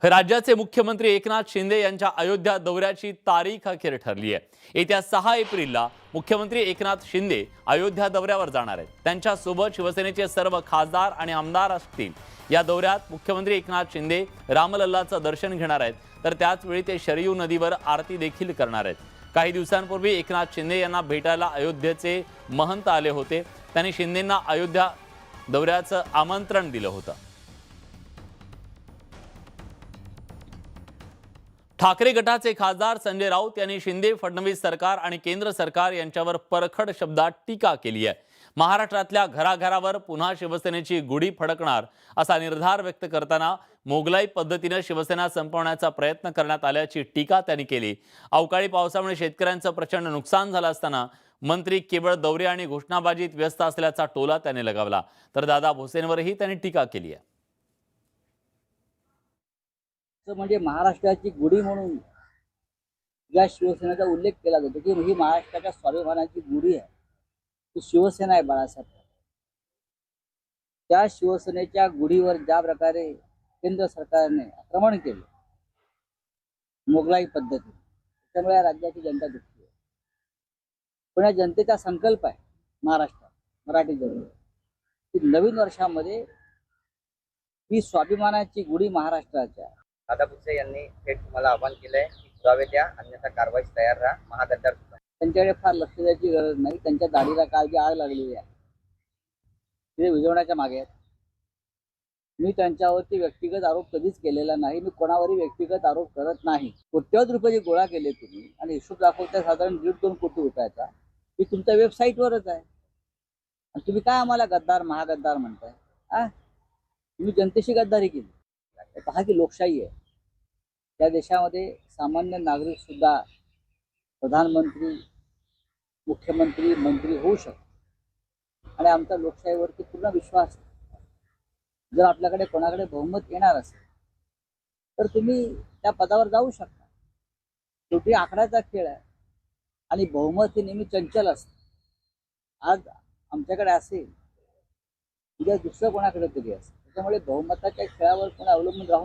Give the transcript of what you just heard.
राज्याचे मुख्यमंत्री एकनाथ शिंदे यांच्या अयोध्या दौऱ्याची तारीख अखेर ठरली आहे। येत्या 6 एप्रिलला मुख्यमंत्री एकनाथ शिंदे अयोध्या दौऱ्यावर जाणार आहेत। त्यांच्यासोबत शिवसेनेचे सर्व खासदार आणि आमदार असतील। या दौऱ्यात मुख्यमंत्री एकनाथ शिंदे रामलल्लाचं दर्शन घेणार आहेत, तर त्याच वेळी ते शरयू नदीवर आरती देखील करणार आहेत। काही दिवसांपूर्वी एकनाथ शिंदे यांना भेटायला अयोध्येचे महंत आले होते। त्यांनी शिंदेंना अयोध्या दौऱ्याचं आमंत्रण दिलं होतं। ठाकरे गटाचे खासदार संजय राऊत यांनी शिंदे फडणवीस सरकार आणि केंद्र सरकार यांच्यावर परखड शब्दात टीका केली आहे। महाराष्ट्रातल्या घराघरावर पुन्हा शिवसेनेची गुढी फडकणार असा निर्धार व्यक्त करताना मोगलाई पद्धतीने शिवसेना संपवण्याचा प्रयत्न करण्यात आल्याची टीका त्यांनी केली। अवकाळी पावसामुळे शेतकऱ्यांचं प्रचंड नुकसान झालं असताना मंत्री केवळ दौरे आणि घोषणाबाजीत व्यस्त असल्याचा टोला त्यांनी लगावला, तर दादा भोसेंवरही त्यांनी टीका केली आहे। म्हणजे महाराष्ट्राची गुढी म्हणून या शिवसेनेचा उल्लेख केला जातो की ही महाराष्ट्राच्या स्वाभिमानाची गुढी आहे, ती शिवसेना आहे बाळासाहेब। त्या शिवसेनेच्या गुढीवर ज्या प्रकारे केंद्र सरकारने आक्रमण केले मोगलाई पद्धतीने, त्यामुळे या राज्याची जनता दुःखी आहे। पण या जनतेचा संकल्प आहे महाराष्ट्रात, मराठी जनता, की नवीन वर्षामध्ये ही स्वाभिमानाची गुढी महाराष्ट्राच्या दादा भुसे यांनी थेट तुम्हाला आवाहन केलंय की पुरावे द्या, अन्यथा कारवाईस तयार राहा, महागद्दार सुद्धा। त्यांच्याकडे फार लक्ष द्यायची गरज नाही। त्यांच्या दाढीला काल जी आग लागलेली आहे ते विझवण्याच्या मागे आहेत। मी त्यांच्यावरती व्यक्तिगत आरोप कधीच केलेला नाही। मी कोणावरही व्यक्तिगत आरोप करत नाही। कोट्यवधी रुपये जे गोळा केले तुम्ही आणि हिशोब दाखवता साधारण 1.5-2 कोटी रुपयाचा, ही तुमच्या वेबसाईटवरच आहे। आणि तुम्ही काय आम्हाला गद्दार महागद्दार म्हणताय? तुम्ही जनतेशी गद्दारी केली। पहा की लोकशाही आहे त्या देशामध्ये, सामान्य नागरिक सुद्धा प्रधानमंत्री, मुख्यमंत्री, मंत्री होऊ शकतो आणि आमचा लोकशाहीवरती पूर्ण विश्वास आहे। जर आपल्याकडे कोणाकडे बहुमत येणार असेल तर तुम्ही त्या पदावर जाऊ शकता। शेवटी आकड्याचा खेळ आहे आणि बहुमत हे नेहमी चंचल असते। आज आमच्याकडे असेल, उद्या दुसरं कोणाकडे तरी असेल। त्याच्यामुळे बहुमताच्या खेळावर कोण अवलंबून राहू